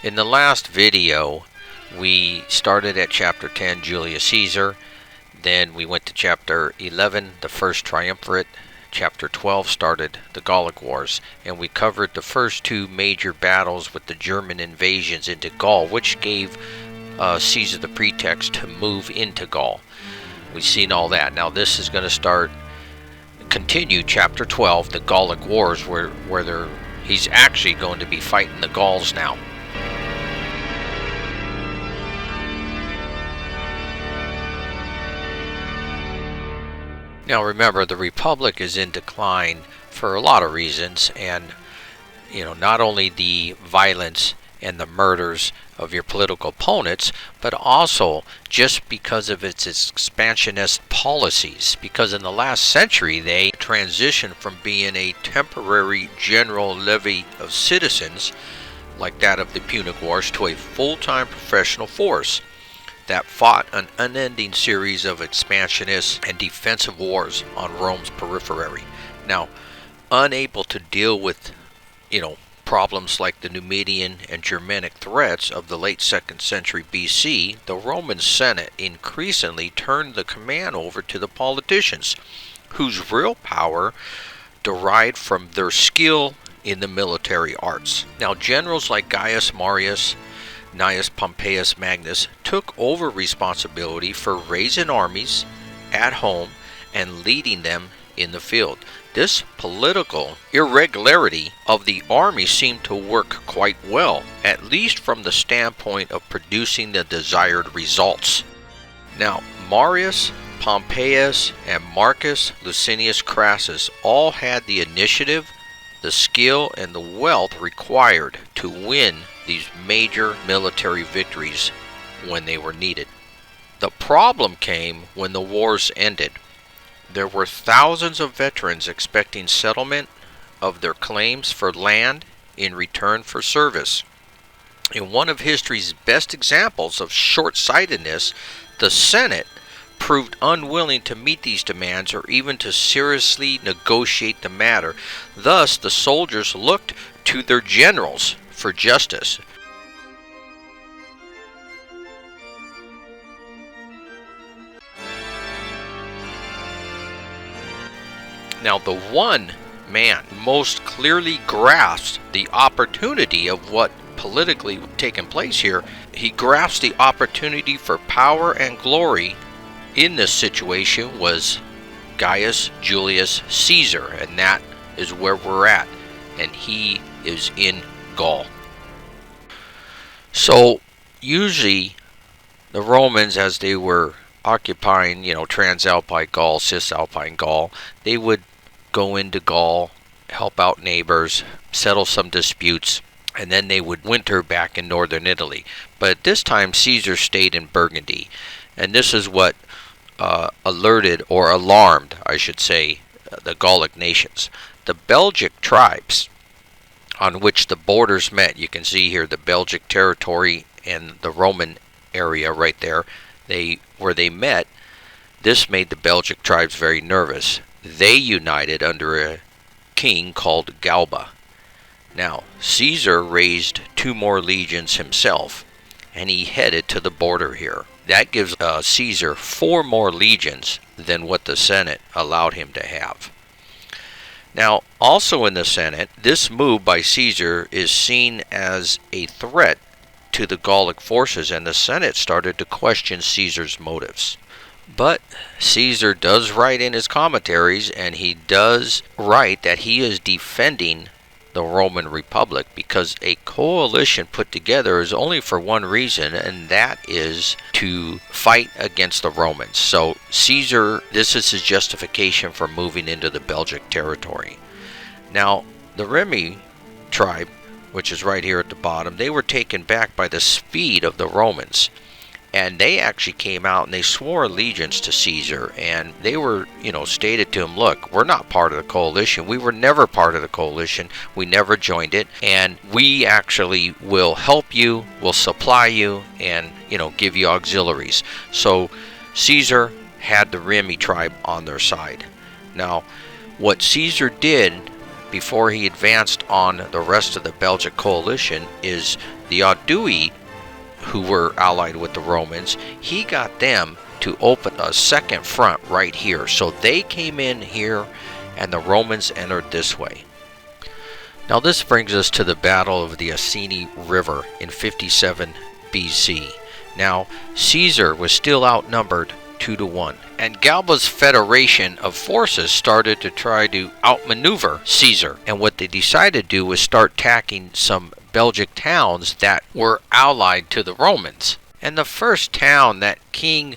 In the last video, we started at chapter 10, Julius Caesar. Then we went to chapter 11, the First Triumvirate. Chapter 12 started the Gallic Wars, and we covered the first two major battles with the German invasions into Gaul, which gave Caesar the pretext to move into Gaul. We've seen all that. Now this is going to continue chapter 12, the Gallic Wars, where he's actually going to be fighting the Gauls now. Now remember, the Republic is in decline for a lot of reasons, and not only the violence and the murders of your political opponents, but also just because of its expansionist policies. Because in the last century they transitioned from being a temporary general levy of citizens, like that of the Punic Wars, to a full-time professional force that fought an unending series of expansionist and defensive wars on Rome's periphery. Now, unable to deal with, problems like the Numidian and Germanic threats of the late 2nd century BC, the Roman Senate increasingly turned the command over to the politicians, whose real power derived from their skill in the military arts. Now, generals like Gaius Marius, Gnaeus Pompeius Magnus took over responsibility for raising armies at home and leading them in the field. This political irregularity of the army seemed to work quite well, at least from the standpoint of producing the desired results. Now, Marius, Pompeius, and Marcus Licinius Crassus all had the initiative, the skill, and the wealth required to win these major military victories when they were needed. The problem came when the wars ended. There were thousands of veterans expecting settlement of their claims for land in return for service. In one of history's best examples of short-sightedness, the Senate proved unwilling to meet these demands or even to seriously negotiate the matter. Thus, the soldiers looked to their generals for justice. Now, the one man most clearly grasped the opportunity of what politically taken place here. He grasped the opportunity for power and glory in this situation was Gaius Julius Caesar, and that is where we're at, and he is in Gaul. So usually the Romans, as they were occupying Transalpine Gaul, Cisalpine Gaul, they would go into Gaul, help out neighbors, settle some disputes, and then they would winter back in northern Italy. But at this time Caesar stayed in Burgundy, and this is what alerted, or alarmed I should say, the Gallic nations. The Belgic tribes on which the borders met, you can see here the Belgic territory and the Roman area right there, where they met, this made the Belgic tribes very nervous. They united under a king called Galba. Now, Caesar raised 2 more legions himself, and he headed to the border here. That gives Caesar 4 more legions than what the Senate allowed him to have. Now, also in the Senate, this move by Caesar is seen as a threat to the Gallic forces, and the Senate started to question Caesar's motives. But Caesar does write in his commentaries, and he does write that he is defending the Roman Republic because a coalition put together is only for one reason, and that is to fight against the Romans. So Caesar, this is his justification for moving into the Belgic territory. Now, the Remi tribe, which is right here at the bottom, they were taken back by the speed of the Romans. And they actually came out and they swore allegiance to Caesar, and they were, stated to him, look, we're not part of the coalition. We were never part of the coalition. We never joined it, and we actually will help you, will supply you, and, give you auxiliaries. So Caesar had the Remi tribe on their side. Now, what Caesar did before he advanced on the rest of the Belgic coalition is the Aedui, who were allied with the Romans. He got them to open a second front right here. So they came in here and the Romans entered this way. Now this brings us to the Battle of the Asini River in 57 BC. Now Caesar was still outnumbered 2-1, and Galba's federation of forces started to try to outmaneuver Caesar, and what they decided to do was start attacking some Belgic towns that were allied to the Romans. And the first town that King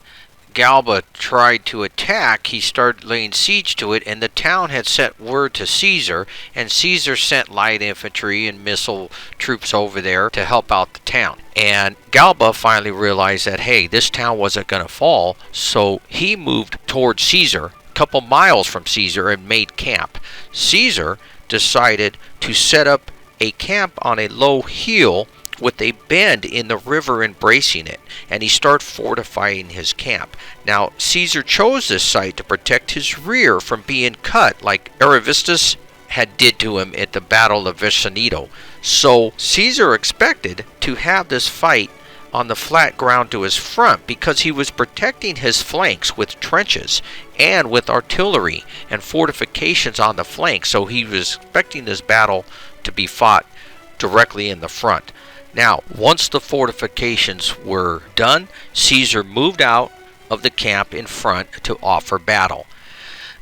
Galba tried to attack, he started laying siege to it, and the town had sent word to Caesar, and Caesar sent light infantry and missile troops over there to help out the town. And Galba finally realized that, hey, this town wasn't going to fall, so he moved towards Caesar, a couple miles from Caesar, and made camp. Caesar decided to set up a camp on a low hill with a bend in the river embracing it, and he started fortifying his camp. Now Caesar chose this site to protect his rear from being cut like Ariovistus had did to him at the Battle of Vicinito. So Caesar expected to have this fight on the flat ground to his front because he was protecting his flanks with trenches and with artillery and fortifications on the flanks. So he was expecting this battle to be fought directly in the front. Now, once the fortifications were done, Caesar moved out of the camp in front to offer battle.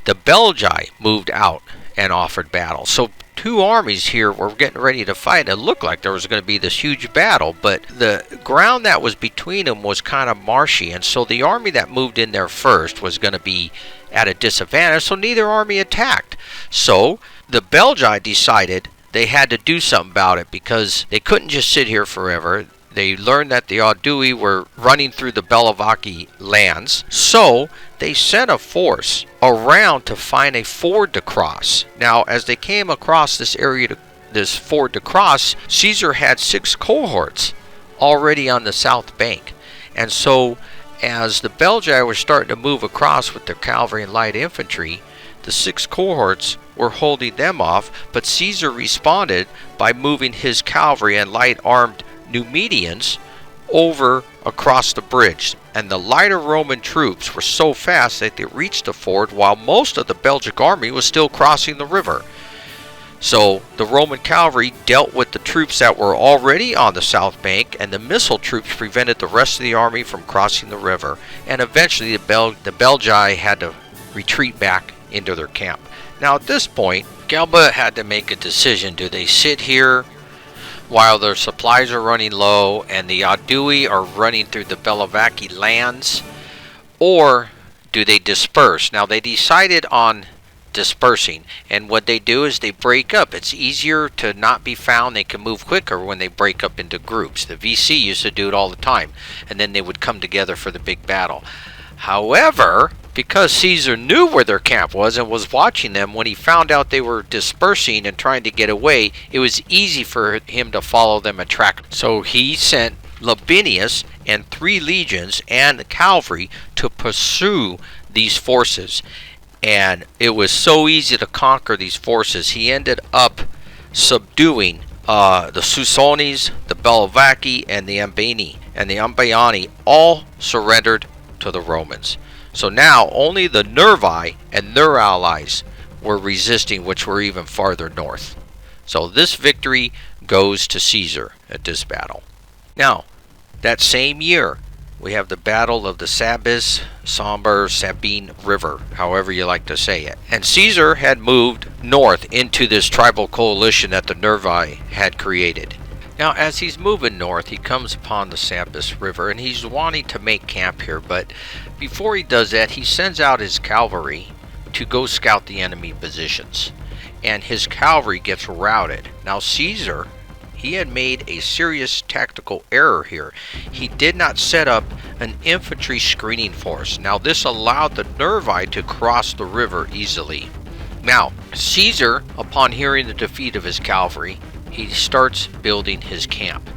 The Belgae moved out and offered battle. So two armies here were getting ready to fight. It looked like there was going to be this huge battle, but the ground that was between them was kind of marshy, and so the army that moved in there first was going to be at a disadvantage, so neither army attacked. So the Belgae decided they had to do something about it because they couldn't just sit here forever. They learned that the Aedui were running through the Bellovaci lands, so they sent a force around to find a ford to cross. Now, as they came across this area, this ford to cross, Caesar had 6 cohorts already on the south bank. And so, as the Belgae were starting to move across with their cavalry and light infantry, the 6 cohorts were holding them off, but Caesar responded by moving his cavalry and light-armed Numidians over across the bridge, and the lighter Roman troops were so fast that they reached the ford while most of the Belgic army was still crossing the river. So the Roman cavalry dealt with the troops that were already on the south bank, and the missile troops prevented the rest of the army from crossing the river, and eventually the Belgae had to retreat back into their camp. Now at this point, Galba had to make a decision. Do they sit here while their supplies are running low and the Aedui are running through the Bellovaci lands, or do they disperse? Now they decided on dispersing, and what they do is they break up. It's easier to not be found. They can move quicker when they break up into groups. The VC used to do it all the time, and then they would come together for the big battle. However, because Caesar knew where their camp was and was watching them, when he found out they were dispersing and trying to get away, it was easy for him to follow them and track them. So he sent Labienus and 3 legions and cavalry to pursue these forces. And it was so easy to conquer these forces, he ended up subduing the Susones, the Bellovaci, and the Ambani. And the Ambani all surrendered to the Romans. So now only the Nervi and their allies were resisting, which were even farther north. So this victory goes to Caesar at this battle. Now, that same year, we have the Battle of the Sabis, Samber, Sabine River, however you like to say it. And Caesar had moved north into this tribal coalition that the Nervi had created. Now, as he's moving north, he comes upon the Sabis River, and he's wanting to make camp here, but before he does that, he sends out his cavalry to go scout the enemy positions, and his cavalry gets routed. Now, Caesar, he had made a serious tactical error here. He did not set up an infantry screening force. Now, this allowed the Nervi to cross the river easily. Now, Caesar, upon hearing the defeat of his cavalry, he starts building his camp.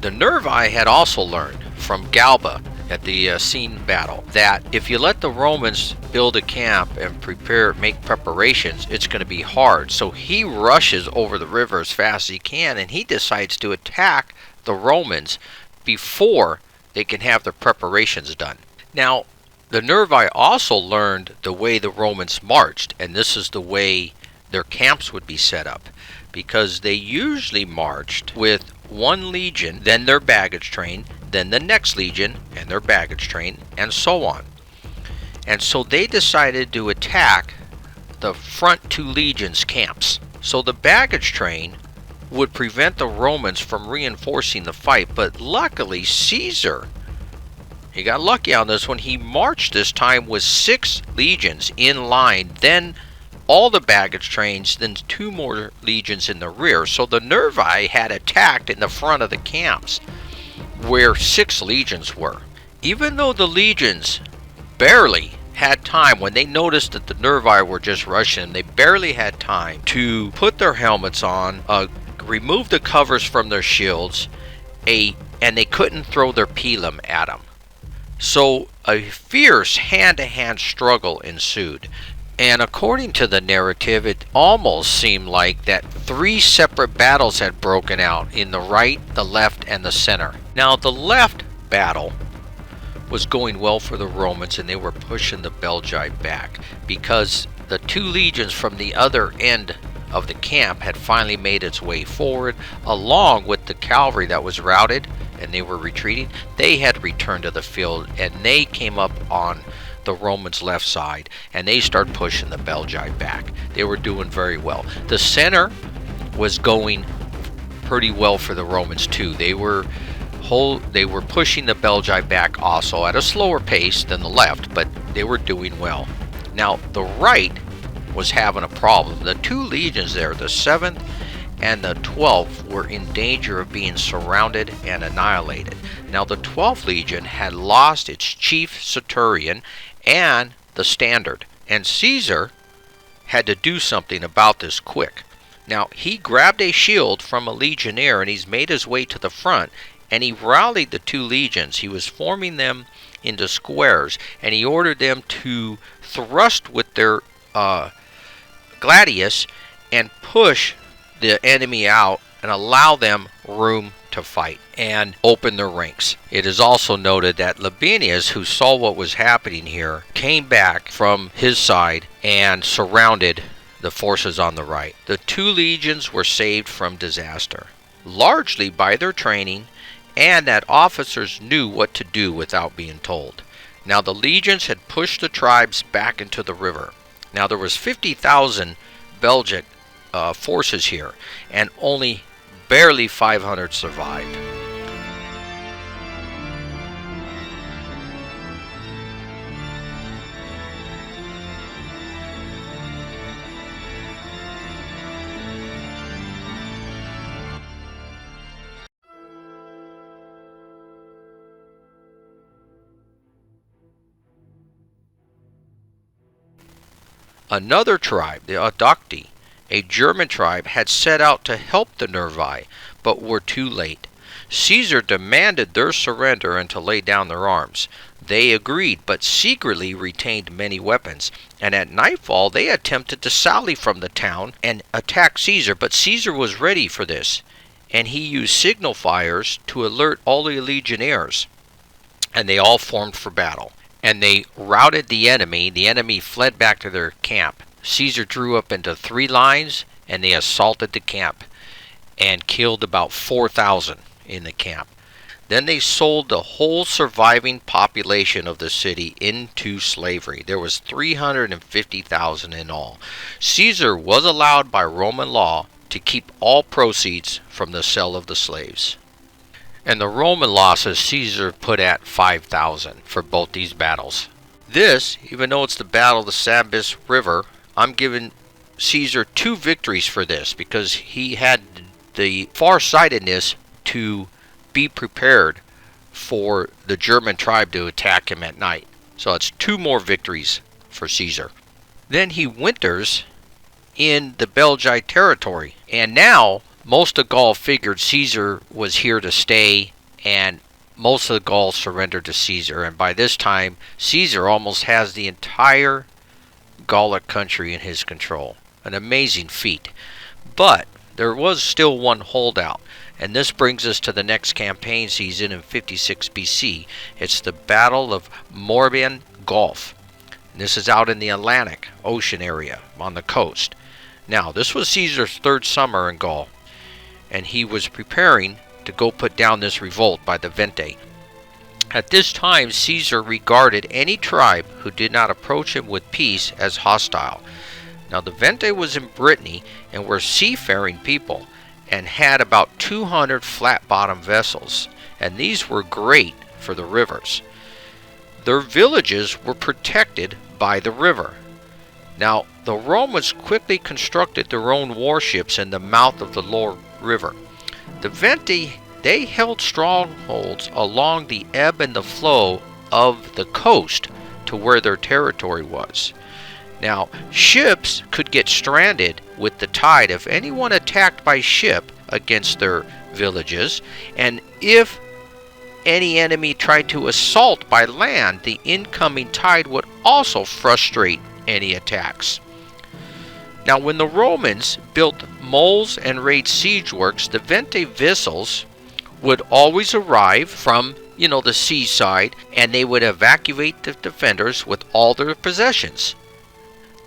The Nervi had also learned from Galba at the scene battle, that if you let the Romans build a camp and make preparations, it's going to be hard. So he rushes over the river as fast as he can, and he decides to attack the Romans before they can have their preparations done. Now, the Nervi also learned the way the Romans marched, and this is the way their camps would be set up, because they usually marched with one legion, then their baggage train, then the next legion and their baggage train, and so on. And so they decided to attack the front two legions' camps. So the baggage train would prevent the Romans from reinforcing the fight, but luckily Caesar, he got lucky on this one. He marched this time with 6 legions in line, then all the baggage trains, then 2 more legions in the rear. So the Nervi had attacked in the front of the camps where 6 legions were. Even though the legions barely had time, when they noticed that the Nervi were just rushing them, they barely had time to put their helmets on, remove the covers from their shields, and they couldn't throw their pilum at them. So a fierce hand-to-hand struggle ensued. And according to the narrative, it almost seemed like that 3 separate battles had broken out in the right, the left, and the center. Now, the left battle was going well for the Romans, and they were pushing the Belgae back because the 2 legions from the other end of the camp had finally made its way forward, along with the cavalry that was routed and they were retreating. They had returned to the field, and they came up on the Romans' left side, and they started pushing the Belgae back. They were doing very well. The center was going pretty well for the Romans too. They were pushing the Belgae back also at a slower pace than the left, but they were doing well. Now the right was having a problem. The 2 legions there, the 7th and the 12th, were in danger of being surrounded and annihilated. Now the 12th Legion had lost its chief centurion and the standard, and Caesar had to do something about this quick. Now he grabbed a shield from a legionnaire, and he's made his way to the front, and he rallied the 2 legions. He was forming them into squares, and he ordered them to thrust with their gladius and push the enemy out and allow them room to fight and open their ranks. It is also noted that Labienus, who saw what was happening here, came back from his side and surrounded the forces on the right. The 2 legions were saved from disaster, largely by their training and that officers knew what to do without being told. Now the legions had pushed the tribes back into the river. Now there was 50,000 Belgic forces here, and only barely 500 survived. Another tribe, the Audocti, a German tribe, had set out to help the Nervi, but were too late. Caesar demanded their surrender and to lay down their arms. They agreed, but secretly retained many weapons, and at nightfall they attempted to sally from the town and attack Caesar, but Caesar was ready for this, and he used signal fires to alert all the legionnaires, and they all formed for battle. And they routed the enemy. The enemy fled back to their camp. Caesar drew up into 3 lines, and they assaulted the camp and killed about 4,000 in the camp. Then they sold the whole surviving population of the city into slavery. There was 350,000 in all. Caesar was allowed by Roman law to keep all proceeds from the sale of the slaves. And the Roman losses Caesar put at 5,000 for both these battles. This, even though it's the Battle of the Sabis River, I'm giving Caesar 2 victories for this, because he had the farsightedness to be prepared for the German tribe to attack him at night. So it's 2 more victories for Caesar. Then he winters in the Belgae territory, and now most of Gaul figured Caesar was here to stay, and most of the Gauls surrendered to Caesar, and by this time, Caesar almost has the entire Gallic country in his control. An amazing feat. But there was still one holdout, and this brings us to the next campaign season in 56 BC. It's the Battle of Morbihan Gulf. This is out in the Atlantic Ocean area on the coast. Now, this was Caesar's third summer in Gaul, and he was preparing to go put down this revolt by the Vente. At this time, Caesar regarded any tribe who did not approach him with peace as hostile. Now, the Vente was in Brittany and were seafaring people and had about 200 flat-bottom vessels, and these were great for the rivers. Their villages were protected by the river. Now, the Romans quickly constructed their own warships in the mouth of the lower river. The Venti, they held strongholds along the ebb and the flow of the coast to where their territory was. Now, ships could get stranded with the tide if anyone attacked by ship against their villages, and if any enemy tried to assault by land, the incoming tide would also frustrate any attacks. Now, when the Romans built moles and raised siege works, the Vente vessels would always arrive from, the seaside, and they would evacuate the defenders with all their possessions.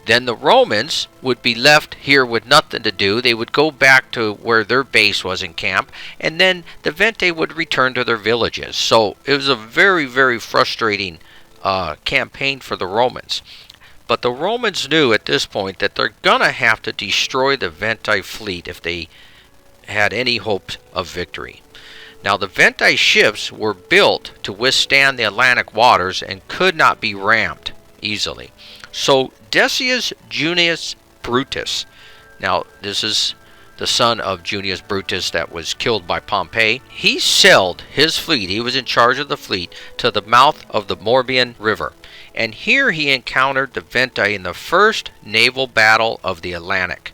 Then the Romans would be left here with nothing to do. They would go back to where their base was in camp, and then the Vente would return to their villages. So it was a very, very frustrating campaign for the Romans. But the Romans knew at this point that they're going to have to destroy the Vente fleet if they had any hope of victory. Now, the Vente ships were built to withstand the Atlantic waters and could not be rammed easily. So Decius Junius Brutus, now this is the son of Junius Brutus that was killed by Pompey, he sailed his fleet, he was in charge of the fleet, to the mouth of the Morbihan River. And here he encountered the Vente in the first naval battle of the Atlantic.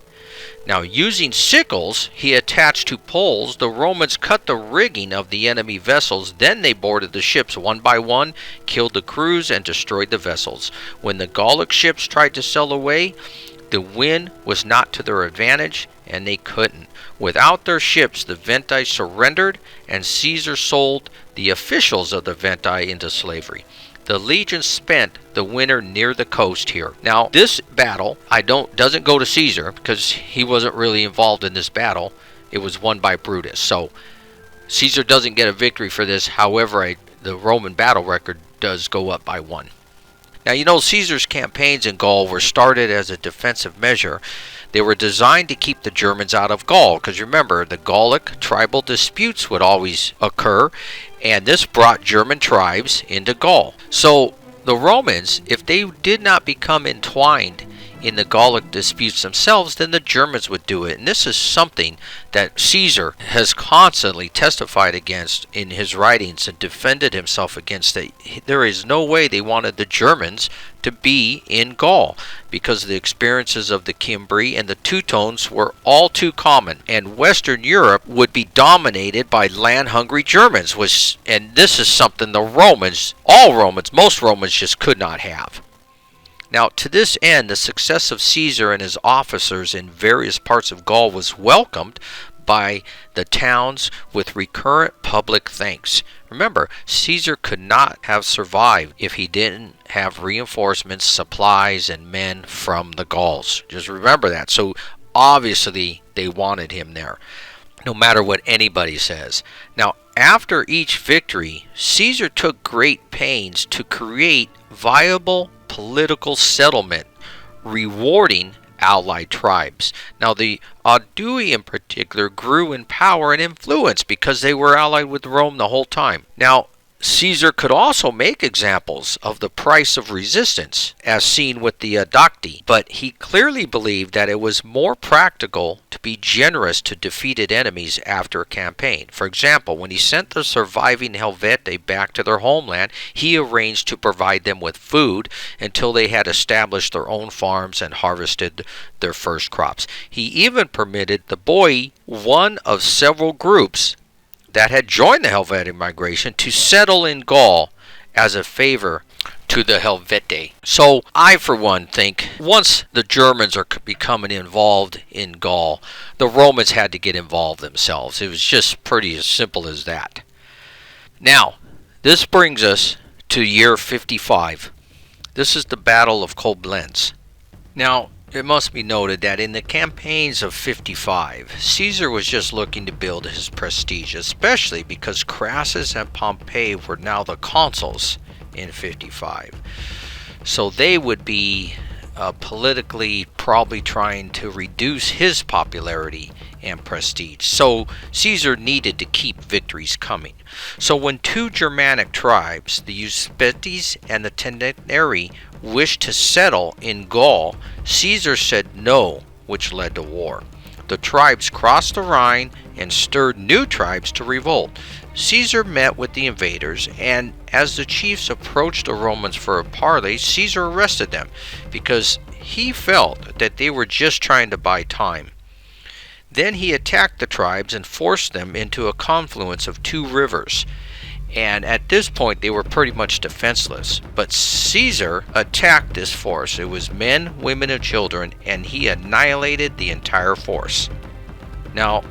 Now, using sickles he attached to poles, the Romans cut the rigging of the enemy vessels. Then they boarded the ships one by one, killed the crews, and destroyed the vessels. When the Gallic ships tried to sail away, the wind was not to their advantage, and they couldn't. Without their ships, the Venti surrendered, and Caesar sold the officials of the Venti into slavery. The legion spent the winter near the coast here. Now, this battle doesn't go to Caesar because he wasn't really involved in this battle. It was won by Brutus. So Caesar doesn't get a victory for this. However, the Roman battle record does go up by 1. Now, Caesar's campaigns in Gaul were started as a defensive measure. They were designed to keep the Germans out of Gaul, because remember, the Gallic tribal disputes would always occur, and this brought German tribes into Gaul. So the Romans, if they did not become entwined in the Gallic disputes themselves, then the Germans would do it. And this is something that Caesar has constantly testified against in his writings and defended himself against. That there is no way they wanted the Germans to be in Gaul, because the experiences of the Cimbri and the Teutones were all too common, and Western Europe would be dominated by land-hungry Germans, and this is something most Romans just could not have. Now, to this end, the success of Caesar and his officers in various parts of Gaul was welcomed by the towns with recurrent public thanks. Remember, Caesar could not have survived if he didn't have reinforcements, supplies, and men from the Gauls. Just remember that. So, obviously, they wanted him there, no matter what anybody says. Now, after each victory, Caesar took great pains to create viable political settlement, rewarding allied tribes. Now, the Aedui in particular grew in power and influence because they were allied with Rome the whole time. Now, Caesar could also make examples of the price of resistance, as seen with the Aedui, but he clearly believed that it was more practical to be generous to defeated enemies after a campaign. For example, when he sent the surviving Helvetii back to their homeland, he arranged to provide them with food until they had established their own farms and harvested their first crops. He even permitted the boii, one of several groups that had joined the Helvetic migration to settle in Gaul as a favor to the Helvetii. So I, for one, think once the Germans are becoming involved in Gaul, the Romans had to get involved themselves. It was just pretty as simple as that. Now, this brings us to year 55. This is the Battle of Koblenz. Now, it must be noted that in the campaigns of 55, Caesar was just looking to build his prestige, especially because Crassus and Pompey were now the consuls in 55. So they would be politically probably trying to reduce his popularity and prestige. So Caesar needed to keep victories coming. So when two Germanic tribes, the Uspetes and the Tenerii, wished to settle in Gaul, Caesar said no, which led to war. The tribes crossed the Rhine and stirred new tribes to revolt. Caesar met with the invaders, and as the chiefs approached the Romans for a parley, Caesar arrested them because he felt that they were just trying to buy time. Then he attacked the tribes and forced them into a confluence of two rivers. And at this point, they were pretty much defenseless. But Caesar attacked this force. It was men, women, and children, and he annihilated the entire force. Now,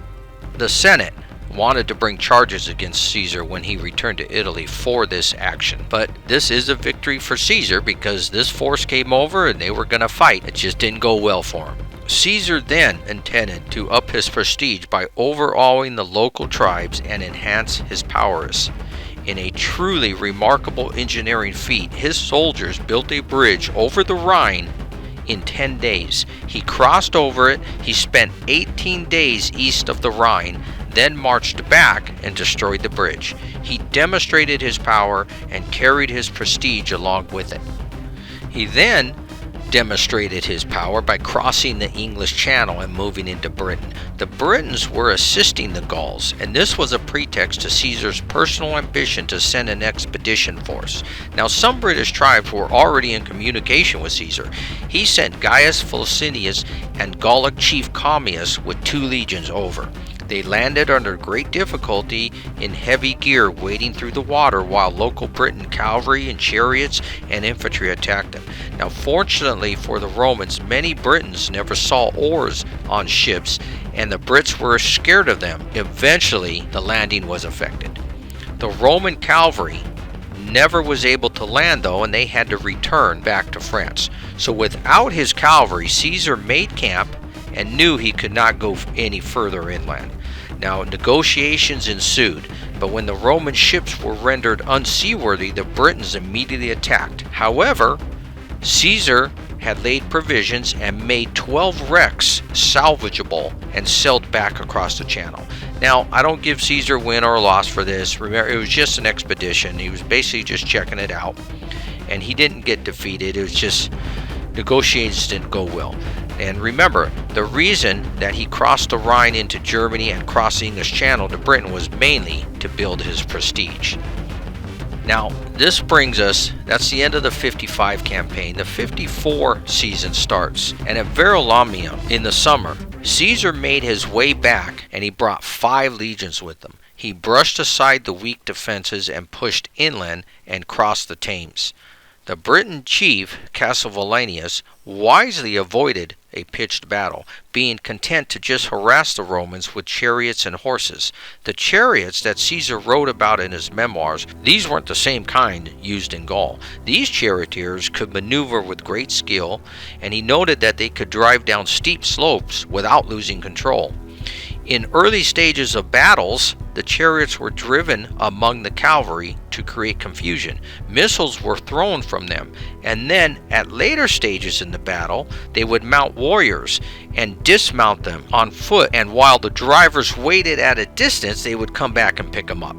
the Senate wanted to bring charges against Caesar when he returned to Italy for this action. But this is a victory for Caesar because this force came over and they were going to fight. It just didn't go well for him. Caesar then intended to up his prestige by overawing the local tribes and enhance his powers. In a truly remarkable engineering feat, his soldiers built a bridge over the Rhine in 10 days. He crossed over it, he spent 18 days east of the Rhine, then marched back and destroyed the bridge. He demonstrated his power and carried his prestige along with it. He then demonstrated his power by crossing the English Channel and moving into Britain. The Britons were assisting the Gauls, and this was a pretext to Caesar's personal ambition to send an expedition force. Now, some British tribes were already in communication with Caesar. He sent Gaius Fulcinius and Gallic chief Commius with 2 legions over. They landed under great difficulty in heavy gear wading through the water while local Briton cavalry and chariots and infantry attacked them. Now, fortunately for the Romans, many Britons never saw oars on ships and the Brits were scared of them. Eventually, the landing was effected. The Roman cavalry never was able to land though, and they had to return back to France. So without his cavalry, Caesar made camp and knew he could not go any further inland. Now, negotiations ensued, but when the Roman ships were rendered unseaworthy, the Britons immediately attacked. However, Caesar had laid provisions and made 12 wrecks salvageable and sailed back across the channel. Now, I don't give Caesar win or loss for this. Remember, it was just an expedition. He was basically just checking it out, and he didn't get defeated. It was just negotiations didn't go well. And remember, the reason that he crossed the Rhine into Germany and crossed the English Channel to Britain was mainly to build his prestige. Now, this brings us, that's the end of the 55 campaign. The 54 season starts, and at Verulamium in the summer, Caesar made his way back and he brought 5 legions with him. He brushed aside the weak defenses and pushed inland and crossed the Thames. The Briton chief, Cassivellanius, wisely avoided a pitched battle, being content to just harass the Romans with chariots and horses. The chariots that Caesar wrote about in his memoirs, these weren't the same kind used in Gaul. These charioteers could maneuver with great skill, and he noted that they could drive down steep slopes without losing control. In early stages of battles, the chariots were driven among the cavalry to create confusion. Missiles were thrown from them, and then at later stages in the battle, they would mount warriors and dismount them on foot, and while the drivers waited at a distance, they would come back and pick them up.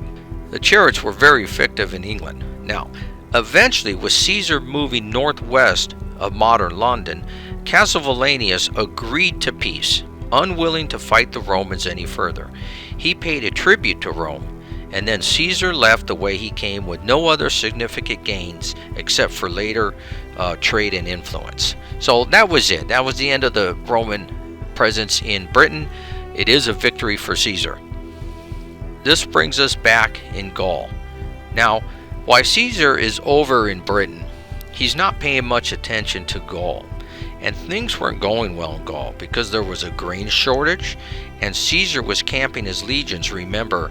The chariots were very effective in England. Now, eventually, with Caesar moving northwest of modern London, Cassivellanius agreed to peace, unwilling to fight the Romans any further. He paid a tribute to Rome, and then Caesar left the way he came with no other significant gains except for later trade and influence. So that was it. That was the end of the Roman presence in Britain. It is a victory for Caesar. this brings us back in Gaul. Now, while Caesar is over in Britain, he's not paying much attention to Gaul. And things weren't going well in Gaul because there was a grain shortage, and Caesar was camping his legions, remember,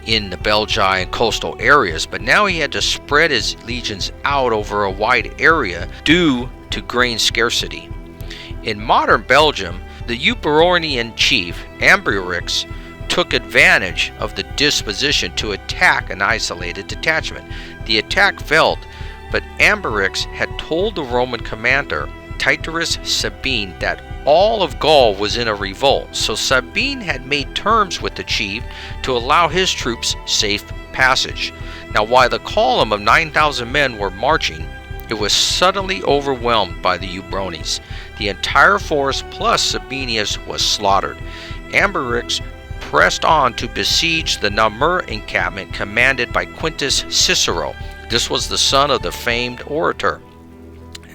in the Belgae and coastal areas, but now he had to spread his legions out over a wide area due to grain scarcity. In modern Belgium, the Eburonian chief, Ambiorix, took advantage of the disposition to attack an isolated detachment. The attack failed, but Ambiorix had told the Roman commander, Titus Sabine, that all of Gaul was in a revolt, so Sabine had made terms with the chief to allow his troops safe passage. Now, while the column of 9,000 men were marching, it was suddenly overwhelmed by the Eburones. The entire force plus Sabinius was slaughtered. Ambiorix pressed on to besiege the Namur encampment commanded by Quintus Cicero. This was the son of the famed orator.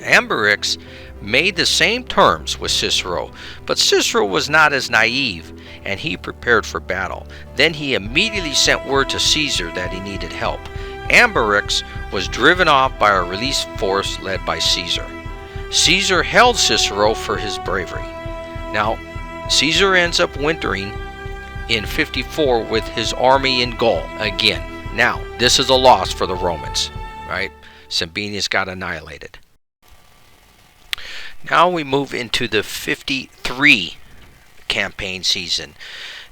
Ambiorix made the same terms with Cicero, but Cicero was not as naive, and he prepared for battle. Then he immediately sent word to Caesar that he needed help. Ambiorix was driven off by a released force led by Caesar. Caesar held Cicero for his bravery. Now, Caesar ends up wintering in 54 with his army in Gaul again. Now, this is a loss for the Romans, right? Sabinius got annihilated. Now we move into the 53 campaign season.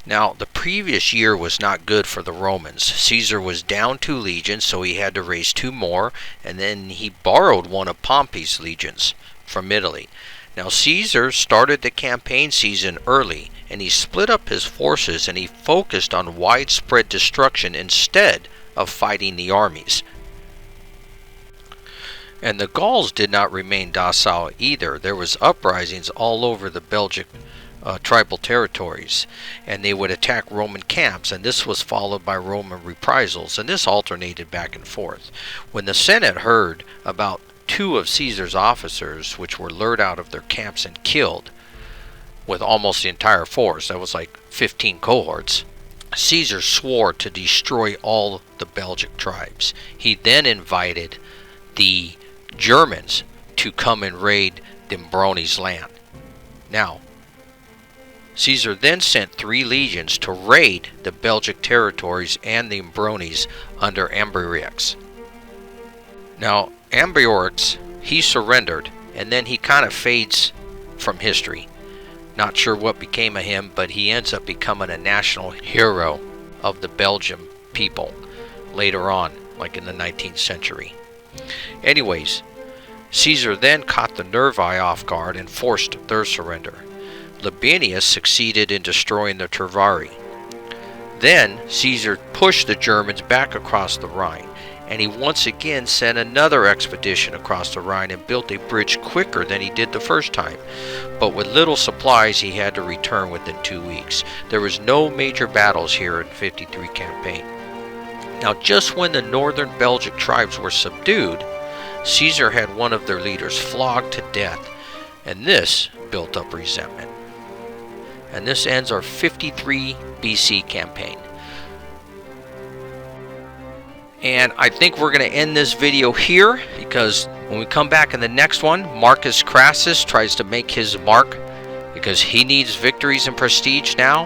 Now, the previous year was not good for the Romans. Caesar was down 2 legions, so he had to raise 2 more, and then he borrowed one of Pompey's legions from Italy. Now, Caesar started the campaign season early, and he split up his forces and he focused on widespread destruction instead of fighting the armies. And the Gauls did not remain docile either. There was uprisings all over the Belgic tribal territories, and they would attack Roman camps, and this was followed by Roman reprisals, and this alternated back and forth. When the Senate heard about 2 of Caesar's officers, which were lured out of their camps and killed, with almost the entire force, that was like 15 cohorts, Caesar swore to destroy all the Belgic tribes. He then invited the Germans to come and raid the Eburones' land. Now, Caesar then sent 3 legions to raid the Belgic territories and the Eburones under Ambiorix. Now, Ambiorix, he surrendered, and then he kind of fades from history. Not sure what became of him, but he ends up becoming a national hero of the Belgian people later on, like in the 19th century. Anyways, Caesar then caught the Nervii off guard and forced their surrender. Labienus succeeded in destroying the Treviri. Then Caesar pushed the Germans back across the Rhine, and he once again sent another expedition across the Rhine and built a bridge quicker than he did the first time. But with little supplies, he had to return within 2 weeks. There was no major battles here in the 53 campaign. Now, just when the northern Belgic tribes were subdued, Caesar had one of their leaders flogged to death, and this built up resentment. And this ends our 53 BC campaign. And I think we're going to end this video here, because when we come back in the next one, Marcus Crassus tries to make his mark because he needs victories and prestige now.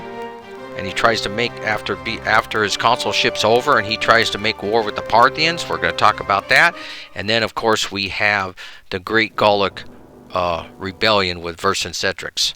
And he tries to make, after his consulship's over, and he tries to make war with the Parthians. We're going to talk about that. And then, of course, we have the great Gallic rebellion with Vercingetorix.